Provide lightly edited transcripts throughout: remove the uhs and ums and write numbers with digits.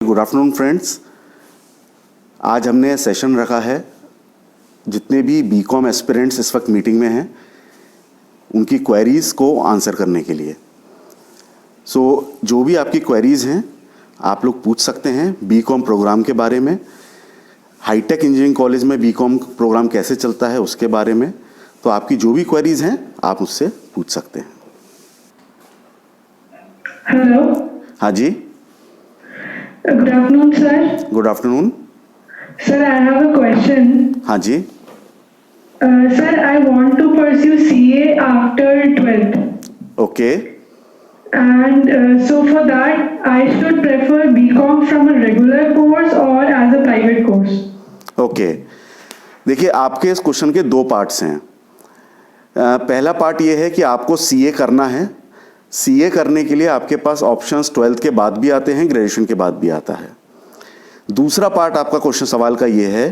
Good afternoon friends. आज हमने session रखा है, जितने भी बीकॉम एस्पिरेंट्स इस वक्त मीटिंग में हैं उनकी क्वेरीज़ को आंसर करने के लिए। जो भी आपकी क्वेरीज़ हैं आप लोग पूछ सकते हैं बीकॉम प्रोग्राम के बारे में, हाईटेक इंजीनियरिंग कॉलेज में बीकॉम प्रोग्राम कैसे चलता है उसके बारे में। तो आपकी जो भी क्वेरीज़ हैं आप मुझसे पूछ सकते हैं। हेलो। हाँ जी, good afternoon sir. Good afternoon. Sir, I have a question. हाँ जी। Sir, I want to pursue CA after 12th okay. and so for that I should prefer BCom from a regular course or as a private course. Okay, देखिए आपके इस question के दो parts हैं। पहला part ये है कि आपको सीए करना है। सीए करने के लिए आपके पास ऑप्शंस 12th के बाद भी आते हैं, ग्रेजुएशन के बाद भी आता है। दूसरा पार्ट आपका क्वेश्चन सवाल का ये है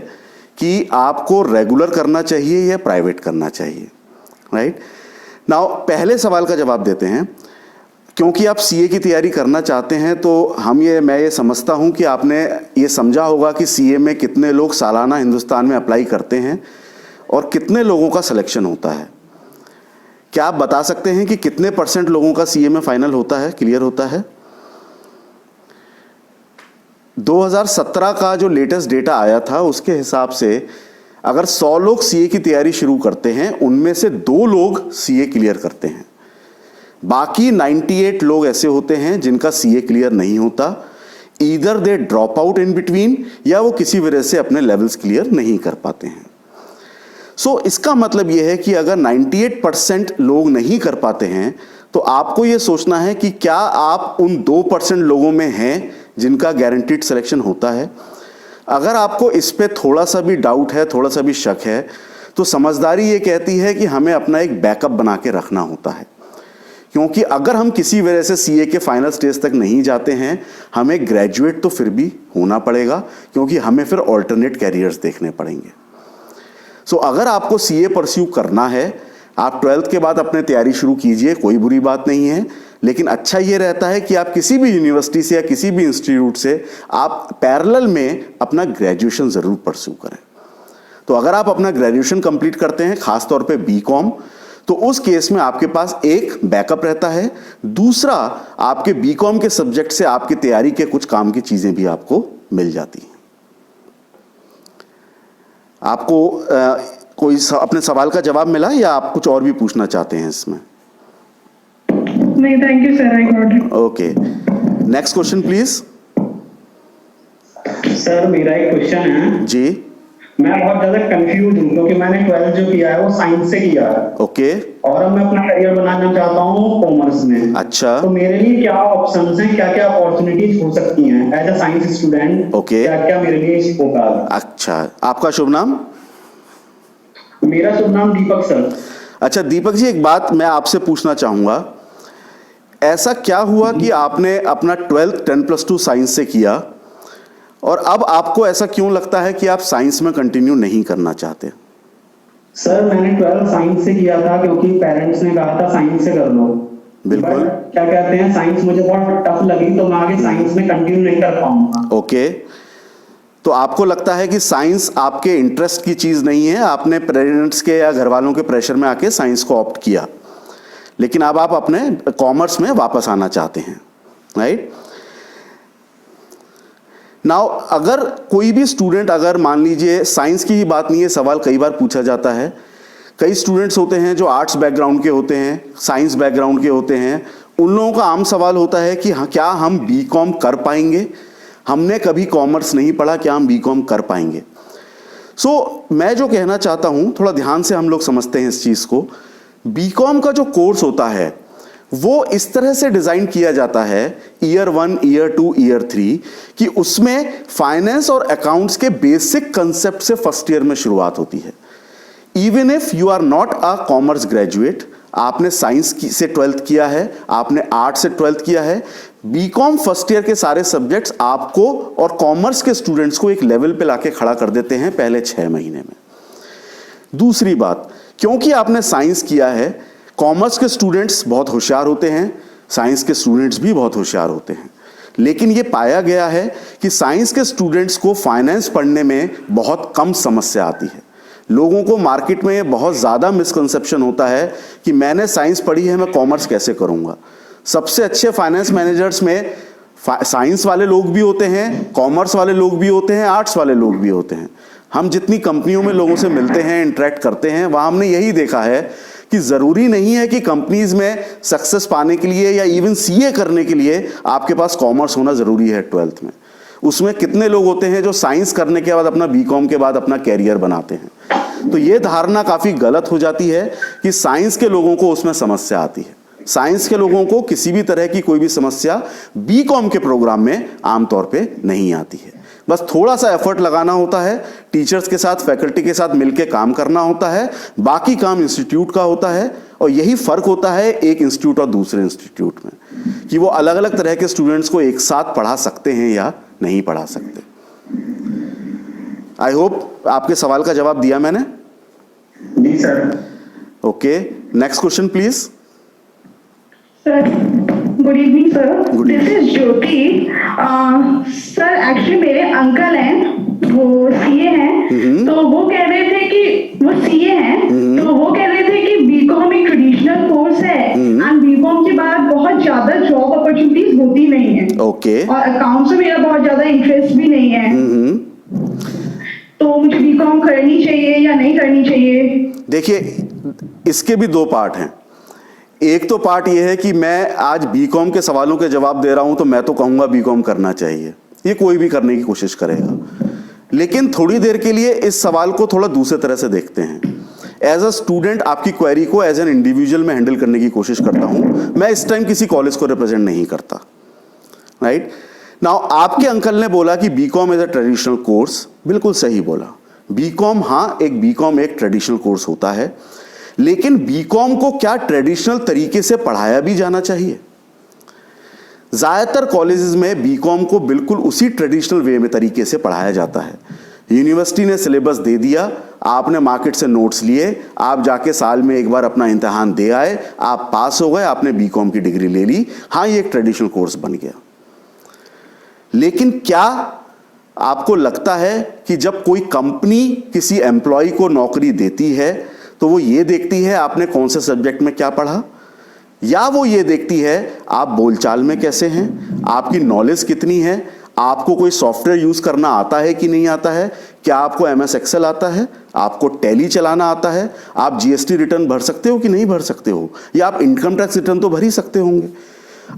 कि आपको रेगुलर करना चाहिए या प्राइवेट करना चाहिए, राइट। नाउ पहले सवाल का जवाब देते हैं। क्योंकि आप सीए की तैयारी करना चाहते हैं तो मैं ये समझता हूँ कि आपने ये समझा होगा कि सीए में कितने लोग सालाना हिंदुस्तान में अप्लाई करते हैं और कितने लोगों का सिलेक्शन होता है। क्या आप बता सकते हैं कि कितने % लोगों का सीए में फाइनल होता है, क्लियर होता है? 2017 का जो लेटेस्ट डेटा आया था उसके हिसाब से अगर 100 लोग सीए की तैयारी शुरू करते हैं उनमें से 2 लोग सीए क्लियर करते हैं। बाकी 98 लोग ऐसे होते हैं जिनका सीए क्लियर नहीं होता। Either they drop out in between या वो किसी वजह से अपने लेवल्स क्लियर नहीं कर पाते हैं। इसका मतलब यह है कि अगर 98% लोग नहीं कर पाते हैं तो आपको यह सोचना है कि क्या आप उन 2% लोगों में हैं जिनका गारंटीड सिलेक्शन होता है। अगर आपको इस पे थोड़ा सा भी डाउट है, थोड़ा सा भी शक है, तो समझदारी ये कहती है कि हमें अपना एक बैकअप बना के रखना होता है। क्योंकि अगर हम किसी वजह से सीए के फाइनल स्टेज तक नहीं जाते हैं, हमें ग्रेजुएट तो फिर भी होना पड़ेगा, क्योंकि हमें फिर ऑल्टरनेट कैरियर्स देखने पड़ेंगे। अगर आपको सीए परस्यू करना है, आप 12th के बाद अपने तैयारी शुरू कीजिए, कोई बुरी बात नहीं है। लेकिन अच्छा ये रहता है कि आप किसी भी यूनिवर्सिटी से या किसी भी इंस्टीट्यूट से आप पैरेलल में अपना ग्रेजुएशन ज़रूर परस्यू करें। तो अगर आप अपना ग्रेजुएशन कंप्लीट करते हैं, खासतौर पे बीकॉम, तो उस केस में आपके पास एक बैकअप रहता है। दूसरा, आपके बीकॉम के सब्जेक्ट से आपकी तैयारी के कुछ काम की चीजें भी आपको मिल जाती हैं। आपको कोई अपने सवाल का जवाब मिला या आप कुछ और भी पूछना चाहते हैं इसमें? नहीं, thank you sir, I got it. Okay, next question please. Sir, मेरा एक क्वेश्चन है जी। मैं बहुत ज्यादा कंफ्यूज हूँ क्योंकि मैंने 12th जो किया है वो साइंस से किया है। ओके। और अब मैं अपना करियर बनाना चाहता हूँ कॉमर्स में। अच्छा। तो मेरे लिए क्या ऑप्शंस हैं, क्या क्या अपॉर्चुनिटीज हो सकती हैं as a science student? Okay. क्या क्या मेरे लिए स्कोप है? अच्छा, आपका शुभ नाम? मेरा शुभ नाम दीपक सर। अच्छा दीपक जी, एक बात मैं आपसे पूछना चाहूंगा। ऐसा क्या हुआ कि आपने अपना 12th 10+2 साइंस से किया और अब आपको ऐसा क्यों लगता है कि आप साइंस में कंटिन्यू नहीं करना चाहते? सर, मैंने 12th साइंस से किया था क्योंकि पेरेंट्स ने कहा था साइंस से कर लो। बिल्कुल। क्या कहते हैं, साइंस मुझे बहुत टफ लगी तो मैं आगे साइंस में कंटिन्यू नहीं कर पाऊंगा। ओके, तो आपको लगता है कि साइंस आपके इंटरेस्ट की चीज नहीं है, आपने पेरेंट्स के या घर वालों के प्रेशर में आके साइंस को ऑप्ट किया, लेकिन अब आप अपने कॉमर्स में वापस आना चाहते हैं, राइट? नाउ अगर कोई भी स्टूडेंट, अगर मान लीजिए साइंस की ही बात नहीं है, सवाल कई बार पूछा जाता है, कई स्टूडेंट्स होते हैं जो आर्ट्स बैकग्राउंड के होते हैं, साइंस बैकग्राउंड के होते हैं, उन लोगों का आम सवाल होता है कि हाँ, क्या हम बीकॉम कर पाएंगे? हमने कभी कॉमर्स नहीं पढ़ा, क्या हम बीकॉम कर पाएंगे? मैं जो कहना चाहता हूँ, थोड़ा ध्यान से हम लोग समझते हैं इस चीज़ को। बीकॉम का जो कोर्स होता है वो इस तरह से डिजाइन किया जाता है, ईयर 1, ईयर 2, ईयर 3, कि उसमें फाइनेंस और अकाउंट्स के बेसिक कंसेप्ट से फर्स्ट ईयर में शुरुआत होती है। Even if you are not a commerce graduate, आपने साइंस से 12th किया है, आपने आर्ट्स से 12th किया है, बीकॉम फर्स्ट ईयर के सारे सब्जेक्ट्स आपको और कॉमर्स के स्टूडेंट्स को एक लेवल पे लाके खड़ा कर देते हैं पहले 6 महीने में। दूसरी बात, क्योंकि आपने साइंस किया है, कॉमर्स के स्टूडेंट्स बहुत होशियार होते हैं, साइंस के स्टूडेंट्स भी बहुत होशियार होते हैं, लेकिन ये पाया गया है कि साइंस के स्टूडेंट्स को फाइनेंस पढ़ने में बहुत कम समस्या आती है। लोगों को मार्केट में बहुत ज़्यादा मिसकंसेप्शन होता है कि मैंने साइंस पढ़ी है, मैं कॉमर्स कैसे करूँगा। सबसे अच्छे फाइनेंस मैनेजर्स में साइंस वाले लोग भी होते हैं, कॉमर्स वाले लोग भी होते हैं, आर्ट्स वाले लोग भी होते हैं। हम जितनी कंपनियों में लोगों से मिलते हैं, इंटरेक्ट करते हैं, वहाँ हमने यही देखा है कि ज़रूरी नहीं है कि कंपनीज में सक्सेस पाने के लिए या इवन सीए करने के लिए आपके पास कॉमर्स होना ज़रूरी है 12th में। उसमें कितने लोग होते हैं जो साइंस करने के बाद अपना बीकॉम के बाद अपना कैरियर बनाते हैं। तो ये धारणा काफ़ी गलत हो जाती है कि साइंस के लोगों को उसमें समस्या आती है। साइंस के लोगों को किसी भी तरह की कोई भी समस्या बीकॉम के प्रोग्राम में आमतौर पे नहीं आती है। बस थोड़ा सा एफर्ट लगाना होता है, टीचर्स के साथ, फैकल्टी के साथ मिलकर काम करना होता है, बाकी काम इंस्टीट्यूट का होता है। और यही फर्क होता है एक इंस्टीट्यूट और दूसरे इंस्टीट्यूट में, कि वो अलग अलग तरह के स्टूडेंट्स को एक साथ पढ़ा सकते हैं या नहीं पढ़ा सकते। आई होप आपके सवाल का जवाब दिया मैंने। जी sir. Okay. Next question, please. Sir, good evening, sir. Good evening. This is Jyoti. Sir, actually मेरे अंकल हैं, वो सीए हैं, तो वो कह रहे थे कि वो सीए हैं, तो वो कह रहे थे कि बीकॉम एक ट्रेडिशनल कोर्स है एंड बीकॉम के बाद बहुत ज्यादा जॉब अपॉर्चुनिटीज होती नहीं है. Okay. और अकाउंट्स में मेरा बहुत ज्यादा इंटरेस्ट भी नहीं है. तो मुझे बीकॉम करनी चाहिए या नहीं करनी चाहिए? देखिए, इसके भी दो पार्ट हैं. एक तो पार्ट ये है कि मैं आज बीकॉम के सवालों के जवाब दे रहा हूं, तो मैं तो कहूंगा बीकॉम करना चाहिए. ये कोई भी करने की कोशिश करेगा. लेकिन थोड़ी देर के लिए इस सवाल को थोड़ा दूसरे तरह से देखते हैं. एज अ स्टूडेंट आपकी क्वेरी को एज एन इंडिविजुअल में हैंडल करने की कोशिश करता हूं. मैं इस टाइम किसी कॉलेज को रिप्रेजेंट नहीं करता. राइट नाउ, आपके अंकल ने बोला कि BCom is a traditional course. बिल्कुल सही बोला. बीकॉम, हाँ, बीकॉम एक ट्रेडिशनल कोर्स होता है. लेकिन बीकॉम को क्या ट्रेडिशनल तरीके से पढ़ाया भी जाना चाहिए? ज्यादातर कॉलेजेस में बीकॉम को बिल्कुल उसी ट्रेडिशनल वे में तरीके से पढ़ाया जाता है. यूनिवर्सिटी ने सिलेबस दे दिया, आपने मार्केट से नोट्स लिए, आप जाके साल में एक बार अपना इम्तिहान दे आए, आप पास हो गए, आपने बीकॉम की डिग्री ले ली. हाँ, ये एक ट्रेडिशनल कोर्स बन गया. लेकिन क्या आपको लगता है कि जब कोई कंपनी किसी एम्प्लॉय को नौकरी देती है तो वो ये देखती है आपने कौन से सब्जेक्ट में क्या पढ़ा, या वो ये देखती है आप बोलचाल में कैसे हैं, आपकी नॉलेज कितनी है, आपको कोई सॉफ्टवेयर यूज करना आता है कि नहीं आता है, क्या आपको MS एक्सेल आता है, आपको टैली चलाना आता है, आप GST रिटर्न भर सकते हो कि नहीं भर सकते हो, या आप इनकम टैक्स रिटर्न तो भर ही सकते होंगे.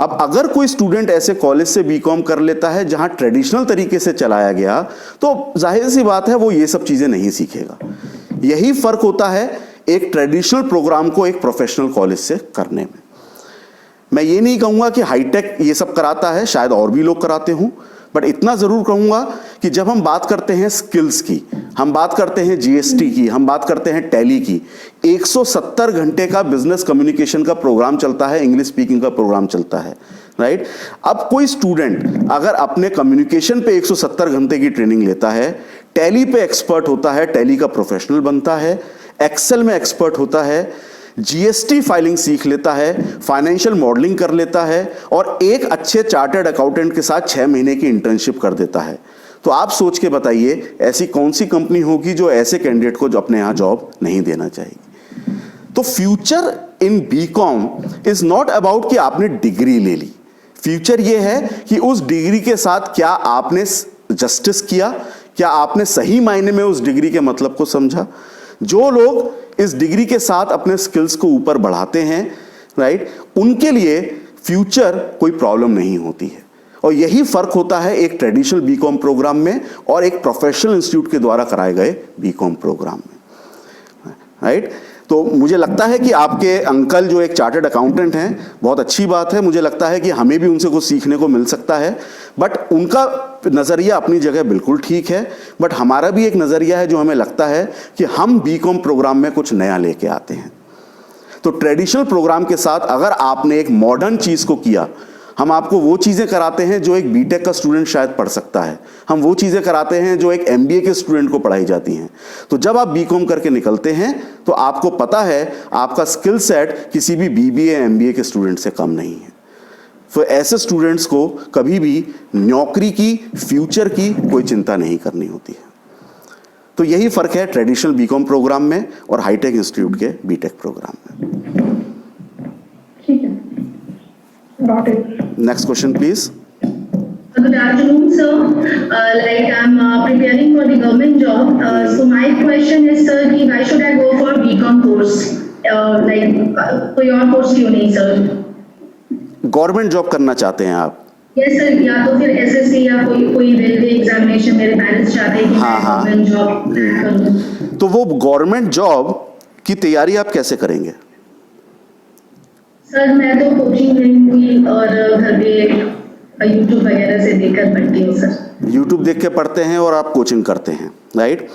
अब अगर कोई स्टूडेंट ऐसे कॉलेज से बीकॉम कर लेता है जहां ट्रेडिशनल तरीके से चलाया गया, तो जाहिर सी बात है वो ये सब चीजें नहीं सीखेगा. यही फर्क होता है एक ट्रेडिशनल प्रोग्राम को एक प्रोफेशनल कॉलेज से करने में. मैं ये नहीं कहूंगा कि हाईटेक ये सब कराता है, शायद और भी लोग कराते हों, बट इतना जरूर कहूंगा कि जब हम बात करते हैं स्किल्स की, हम बात करते हैं GST की, हम बात करते हैं टैली की, 170 घंटे का बिजनेस कम्युनिकेशन का प्रोग्राम चलता है, इंग्लिश स्पीकिंग का प्रोग्राम चलता है. राइट अब कोई स्टूडेंट अगर अपने कम्युनिकेशन पे 170 घंटे की ट्रेनिंग लेता है, टैली पे एक्सपर्ट होता है, टैली का प्रोफेशनल बनता है, एक्सेल में एक्सपर्ट होता है, GST फाइलिंग सीख लेता है, फाइनेंशियल मॉडलिंग कर लेता है, और एक अच्छे चार्टर्ड अकाउंटेंट के साथ 6 महीने की इंटर्नशिप कर देता है, तो आप सोच के बताइए ऐसी कौन सी कंपनी होगी जो ऐसे कैंडिडेट को जो अपने यहां जॉब नहीं देना चाहेगी. तो future in BCom is not about कि आपने डिग्री ले ली. फ्यूचर ये है कि उस डिग्री के साथ क्या आपने जस्टिस किया, क्या आपने सही मायने में उस डिग्री के मतलब को समझा. जो लोग इस डिग्री के साथ अपने स्किल्स को ऊपर बढ़ाते हैं, राइट, उनके लिए फ्यूचर कोई प्रॉब्लम नहीं होती है. और यही फर्क होता है एक ट्रेडिशनल बीकॉम प्रोग्राम में और एक प्रोफेशनल इंस्टीट्यूट के द्वारा कराए गए बीकॉम प्रोग्राम में. राइट तो मुझे लगता है कि आपके अंकल जो एक चार्टर्ड अकाउंटेंट हैं, बहुत अच्छी बात है. मुझे लगता है कि हमें भी उनसे कुछ सीखने को मिल सकता है. बट उनका नज़रिया अपनी जगह बिल्कुल ठीक है. बट हमारा भी एक नज़रिया है जो हमें लगता है कि हम बीकॉम प्रोग्राम में कुछ नया लेके आते हैं. तो ट्रेडिशनल प्रोग्राम के साथ अगर आपने एक मॉडर्न चीज़ को किया, हम आपको वो चीज़ें कराते हैं जो एक बीटेक का स्टूडेंट शायद पढ़ सकता है, हम वो चीज़ें कराते हैं जो एक MBA के स्टूडेंट को पढ़ाई जाती हैं. तो जब आप बीकॉम करके निकलते हैं तो आपको पता है आपका स्किल सेट किसी भी BBA MBA के स्टूडेंट से कम नहीं है. तो ऐसे स्टूडेंट्स को कभी भी नौकरी की, फ्यूचर की कोई चिंता नहीं करनी होती है। तो यही फ़र्क है ट्रेडिशनल बीकॉम प्रोग्राम में और हाईटेक इंस्टीट्यूट के बीटेक प्रोग्राम में। ठीक है, got it. Next question please. Good afternoon, sir. Like I'm preparing for the government job. So my question is, sir, कि why should I go for BCom course? कोई और course क्यों नहीं, sir? Government job करना चाहते हैं आप? Yes, sir. या तो फिर SSC या कोई रेलवे एग्जामिनेशन, मेरे पेरेंट्स चाहते हैं कि मैं गवर्नमेंट जॉब करूं। तो वो गवर्नमेंट जॉब की तैयारी आप कैसे करेंगे? सर मैं तो कोचिंग लूंगी और घर पे YouTube वगैरह से देखकर पढ़ती हूँ सर। YouTube देख के पढ़ते हैं और आप कोचिंग करते हैं, राइट?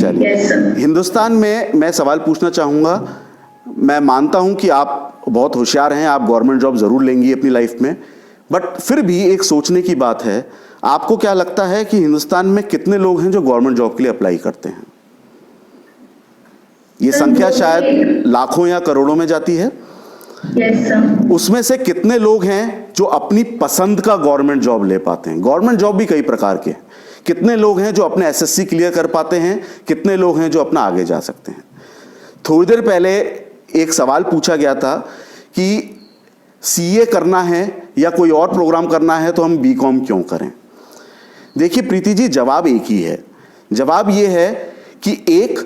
चलिए, हिंदुस्तान में मैं सवाल पूछना चाहूँगा, मैं मानता हूँ कि आप बहुत होशियार हैं, आप गवर्नमेंट जॉब ज़रूर लेंगी अपनी लाइफ में, बट फिर भी एक सोचने की बात है, आपको क्या लगता है कि हिंदुस्तान में कितने लोग हैं जो गवर्नमेंट जॉब के लिए अप्लाई करते हैं? ये संख्या शायद लाखों या करोड़ों में जाती है। उसमें से कितने लोग हैं जो अपनी पसंद का गवर्नमेंट जॉब ले पाते हैं? गवर्नमेंट जॉब भी कई प्रकार के हैं। कितने लोग हैं जो अपने एसएससी क्लियर कर पाते हैं? कितने लोग हैं जो अपना आगे जा सकते हैं? थोड़ी देर पहले एक सवाल पूछा गया था कि सीए करना है या कोई और प्रोग्राम करना है तो हम बीकॉम क्यों करें? देखिए प्रीति जी, जवाब एक ही है। जवाब ये है कि एक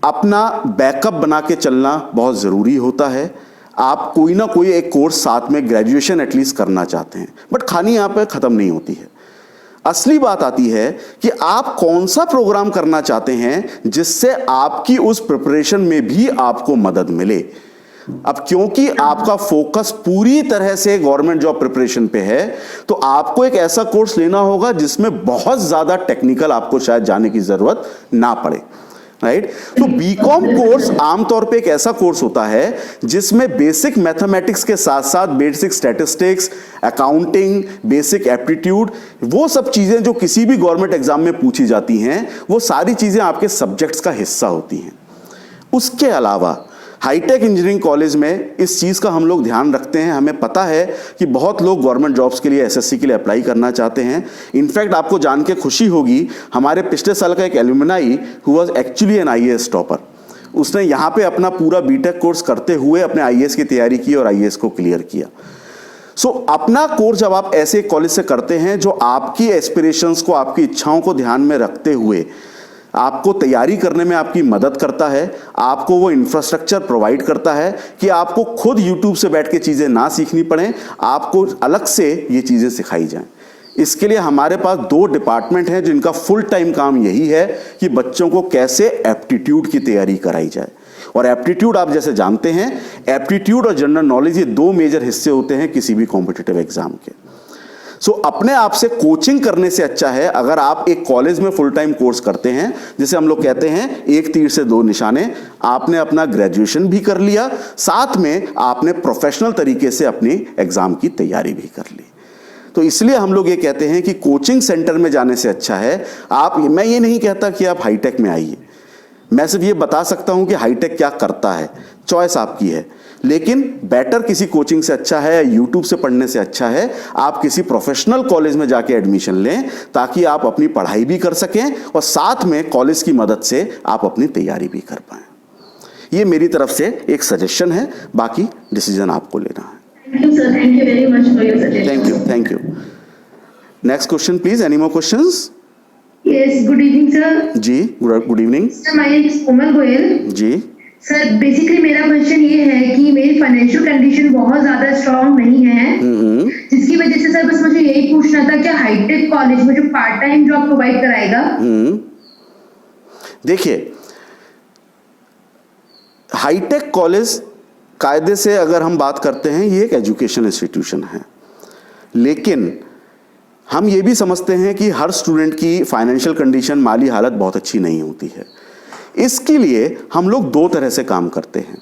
अपना बैकअप बना के चलना बहुत ज़रूरी होता है। आप कोई ना कोई एक कोर्स साथ में ग्रेजुएशन एटलीस्ट करना चाहते हैं, बट कहानी यहाँ पे ख़त्म नहीं होती है। असली बात आती है कि आप कौन सा प्रोग्राम करना चाहते हैं जिससे आपकी उस प्रिपरेशन में भी आपको मदद मिले। अब क्योंकि आपका फोकस पूरी तरह से गवर्नमेंट जॉब प्रिपरेशन पे है, तो आपको एक ऐसा कोर्स लेना होगा जिसमें बहुत ज़्यादा टेक्निकल आपको शायद जाने की ज़रूरत ना पड़े, राइट? तो बीकॉम कोर्स आमतौर पे एक ऐसा कोर्स होता है जिसमें बेसिक मैथमेटिक्स के साथ साथ basic statistics, accounting, basic aptitude, वो सब चीज़ें जो किसी भी गवर्नमेंट एग्जाम में पूछी जाती हैं, वो सारी चीज़ें आपके सब्जेक्ट्स का हिस्सा होती हैं। उसके अलावा हाईटेक इंजीनियरिंग कॉलेज में इस चीज़ का हम लोग ध्यान रखते हैं। हमें पता है कि बहुत लोग गवर्नमेंट जॉब्स के लिए, एसएससी के लिए अप्लाई करना चाहते हैं। इनफैक्ट आपको जान के खुशी होगी, हमारे पिछले साल का एक alumni who was actually an IAS topper, उसने यहाँ पे अपना पूरा बीटेक कोर्स करते हुए अपने आईएएस की तैयारी की और आईएएस को क्लियर किया। सो अपना कोर्स जब आप ऐसे कॉलेज से करते हैं जो आपकी एस्पिरेशंस को, आपकी इच्छाओं को ध्यान में रखते हुए आपको तैयारी करने में आपकी मदद करता है, आपको वो इंफ्रास्ट्रक्चर प्रोवाइड करता है कि आपको खुद यूट्यूब से बैठ के चीज़ें ना सीखनी पड़ें, आपको अलग से ये चीज़ें सिखाई जाएं। इसके लिए हमारे पास 2 डिपार्टमेंट हैं जिनका फुल टाइम काम यही है कि बच्चों को कैसे एप्टीट्यूड की तैयारी कराई जाए। और एप्टीट्यूड आप जैसे जानते हैं, एप्टीट्यूड और जनरल नॉलेज ये 2 मेजर हिस्से होते हैं किसी भी कॉम्पिटिटिव एग्जाम के। सो अपने आप से कोचिंग करने से अच्छा है अगर आप एक कॉलेज में फुल टाइम कोर्स करते हैं, जिसे हम लोग कहते हैं एक तीर से 2 निशाने। आपने अपना ग्रेजुएशन भी कर लिया, साथ में आपने प्रोफेशनल तरीके से अपनी एग्जाम की तैयारी भी कर ली। तो इसलिए हम लोग ये कहते हैं कि कोचिंग सेंटर में जाने से अच्छा है मैं ये नहीं कहता कि आप हाईटेक में आइए, मैं सिर्फ ये बता सकता हूं कि हाईटेक क्या करता है, चॉइस आपकी है। लेकिन बेटर किसी कोचिंग से अच्छा है या यूट्यूब से पढ़ने से अच्छा है आप किसी प्रोफेशनल कॉलेज में जाके एडमिशन लें, ताकि आप अपनी पढ़ाई भी कर सकें और साथ में कॉलेज की मदद से आप अपनी तैयारी भी कर पाएं। ये मेरी तरफ से एक सजेशन है, बाकी डिसीजन आपको लेना है। Thank you, sir. Thank you very much for your suggestions. Thank you. Next question please. Any more questions? Yes, good evening, sir. जी, good evening. Sir, my name is Komal Goyal. जी सर बेसिकली मेरा question ये है कि मेरी financial condition बहुत ज्यादा strong नहीं है, जिसकी वजह से सर बस मुझे यही पूछना था कि हाईटेक कॉलेज मुझे पार्ट टाइम जॉब प्रोवाइड कराएगा? देखिए, हाईटेक कॉलेज कायदे से अगर हम बात करते हैं ये एक एजुकेशन इंस्टीट्यूशन है, लेकिन हम ये भी समझते हैं कि हर स्टूडेंट की फाइनेंशियल कंडीशन, माली हालत बहुत अच्छी नहीं होती है। इसके लिए हम लोग 2 तरह से काम करते हैं।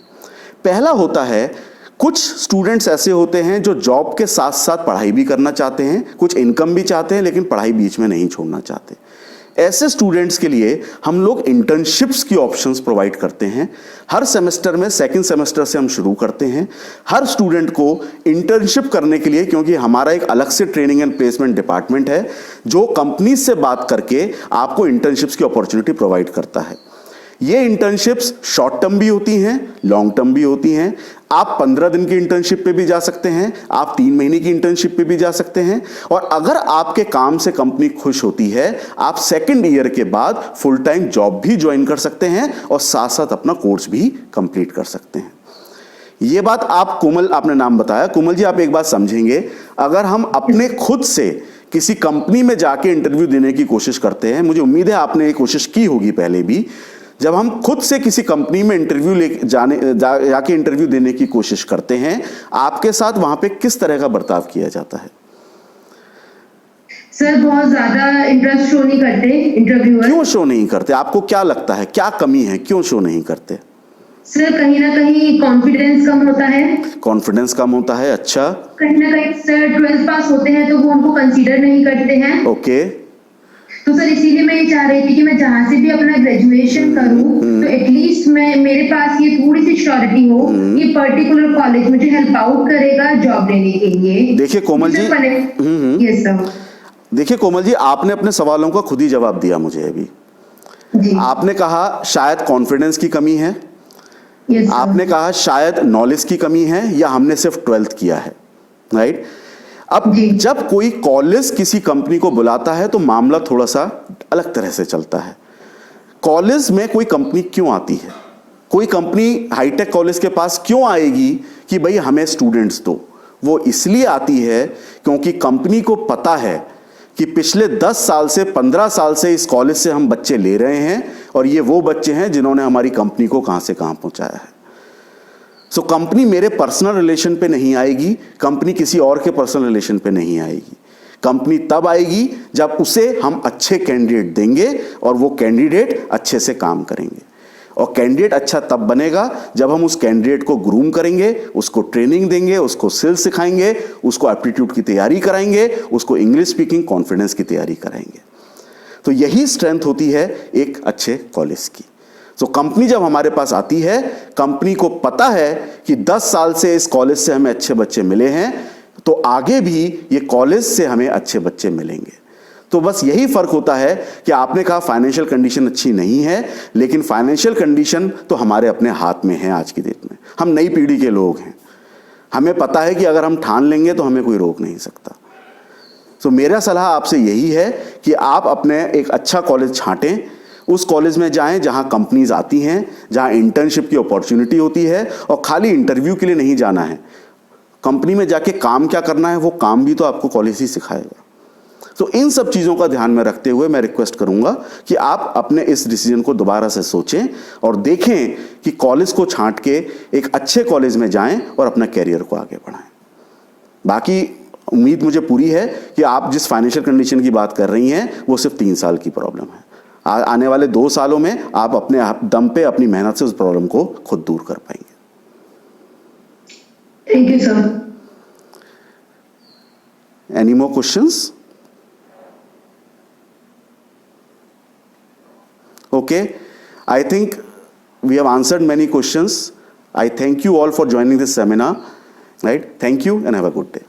पहला होता है, कुछ स्टूडेंट्स ऐसे होते हैं जो जॉब के साथ साथ पढ़ाई भी करना चाहते हैं, कुछ इनकम भी चाहते हैं लेकिन पढ़ाई बीच में नहीं छोड़ना चाहते। ऐसे स्टूडेंट्स के लिए हम लोग इंटर्नशिप्स की ऑप्शंस प्रोवाइड करते हैं। हर सेमेस्टर में सेकंड सेमेस्टर से हम शुरू करते हैं हर स्टूडेंट को इंटर्नशिप करने के लिए, क्योंकि हमारा एक अलग से ट्रेनिंग एंड प्लेसमेंट डिपार्टमेंट है जो कंपनी से बात करके आपको इंटर्नशिप्स की अपॉर्चुनिटी प्रोवाइड करता है। ये इंटर्नशिप्स शॉर्ट टर्म भी होती हैं, लॉन्ग टर्म भी होती हैं। आप 15 दिन की इंटर्नशिप पे भी जा सकते हैं, आप 3 महीने की इंटर्नशिप पे भी जा सकते हैं, और अगर आपके काम से कंपनी खुश होती है आप सेकंड ईयर के बाद फुल टाइम जॉब भी ज्वाइन कर सकते हैं और साथ साथ अपना कोर्स भी कंप्लीट कर सकते हैं। ये बात आप कोमल, आपने नाम बताया, कोमल जी आप एक बात समझेंगे, अगर हम अपने खुद से किसी कंपनी में जाके इंटरव्यू देने की कोशिश करते हैं, मुझे उम्मीद है आपने ये कोशिश की होगी पहले भी, जब हम खुद से किसी कंपनी में इंटरव्यू जाके इंटरव्यू देने की कोशिश करते हैं, आपके साथ वहां पे किस तरह का बर्ताव किया जाता है? सर बहुत ज्यादा इंटरेस्ट शो नहीं करते इंटरव्यूअर। क्यों शो नहीं करते? आपको क्या लगता है क्या कमी है, क्यों शो नहीं करते? सर कहीं ना कहीं कॉन्फिडेंस कम होता है। कॉन्फिडेंस कम होता है, अच्छा। कहीं ना कहीं सर 12th पास होते हैं तो वो उनको कंसीडर नहीं करते हैं। ओके। तो सर इसीलिए मैं ये चाह रही थी कि मैं जहां से भी अपना ग्रेजुएशन करूं तो एटलीस्ट मैं मेरे पास ये थोड़ी सी श्योरिटी हो कि पर्टिकुलर कॉलेज मुझे हेल्प आउट करेगा जॉब लेने के लिए। देखिए कोमल जी, यस सर। देखिए कोमल जी, आपने अपने सवालों का खुद ही जवाब दिया मुझे अभी। जी। आपने कहा शायद कॉन्फिडेंस की कमी है, यस सर। आपने कहा शायद नॉलेज की कमी है, या हमने सिर्फ 12th किया है, राइट? अब जब कोई कॉलेज किसी कंपनी को बुलाता है तो मामला थोड़ा सा अलग तरह से चलता है। कॉलेज में कोई कंपनी क्यों आती है? कोई कंपनी हाईटेक कॉलेज के पास क्यों आएगी कि भाई हमें स्टूडेंट्स दो? वो इसलिए आती है क्योंकि कंपनी को पता है कि पिछले 10 साल से 15 साल से इस कॉलेज से हम बच्चे ले रहे हैं और ये वो बच्चे हैं जिन्होंने हमारी कंपनी को कहां से कहां पहुंचाया है। सो कंपनी मेरे पर्सनल रिलेशन पे नहीं आएगी, कंपनी किसी और के पर्सनल रिलेशन पे नहीं आएगी। कंपनी तब आएगी जब उसे हम अच्छे कैंडिडेट देंगे और वो कैंडिडेट अच्छे से काम करेंगे। और कैंडिडेट अच्छा तब बनेगा जब हम उस कैंडिडेट को ग्रूम करेंगे, उसको ट्रेनिंग देंगे, उसको स्किल्स सिखाएंगे, उसको एप्टीट्यूड की तैयारी कराएंगे, उसको इंग्लिश स्पीकिंग कॉन्फिडेंस की तैयारी कराएंगे। तो यही स्ट्रेंथ होती है एक अच्छे कॉलेज की। तो कंपनी जब हमारे पास आती है, कंपनी को पता है कि 10 साल से इस कॉलेज से हमें अच्छे बच्चे मिले हैं, तो आगे भी ये कॉलेज से हमें अच्छे बच्चे मिलेंगे। तो बस यही फर्क होता है कि आपने कहा फाइनेंशियल कंडीशन अच्छी नहीं है, लेकिन फाइनेंशियल कंडीशन तो हमारे अपने हाथ में है। आज की डेट में हम नई पीढ़ी के लोग हैं, हमें पता है कि अगर हम ठान लेंगे तो हमें कोई रोक नहीं सकता। तो मेरा सलाह आपसे यही है कि आप अपने एक अच्छा कॉलेज छांटें, उस कॉलेज में जाएं जहां कंपनीज आती हैं, जहां इंटर्नशिप की अपॉर्चुनिटी होती है, और खाली इंटरव्यू के लिए नहीं जाना है। कंपनी में जाके काम क्या करना है वो काम भी तो आपको कॉलेज ही सिखाएगा। तो इन सब चीज़ों का ध्यान में रखते हुए मैं रिक्वेस्ट करूंगा कि आप अपने इस डिसीजन को दोबारा से सोचें और देखें कि कॉलेज को छांट के एक अच्छे कॉलेज में जाएं और अपना कैरियर को आगे बढ़ाएं। बाकी उम्मीद मुझे पूरी है कि आप जिस फाइनेंशियल कंडीशन की बात कर रही हैं वो सिर्फ 3 साल की प्रॉब्लम है। आने वाले 2 सालों में आप अपने दम पे अपनी मेहनत से उस प्रॉब्लम को खुद दूर कर पाएंगे। Thank you sir. Any more questions? Okay, I think we have answered many questions. I thank you all for joining this seminar. Right? Thank you and have a good day.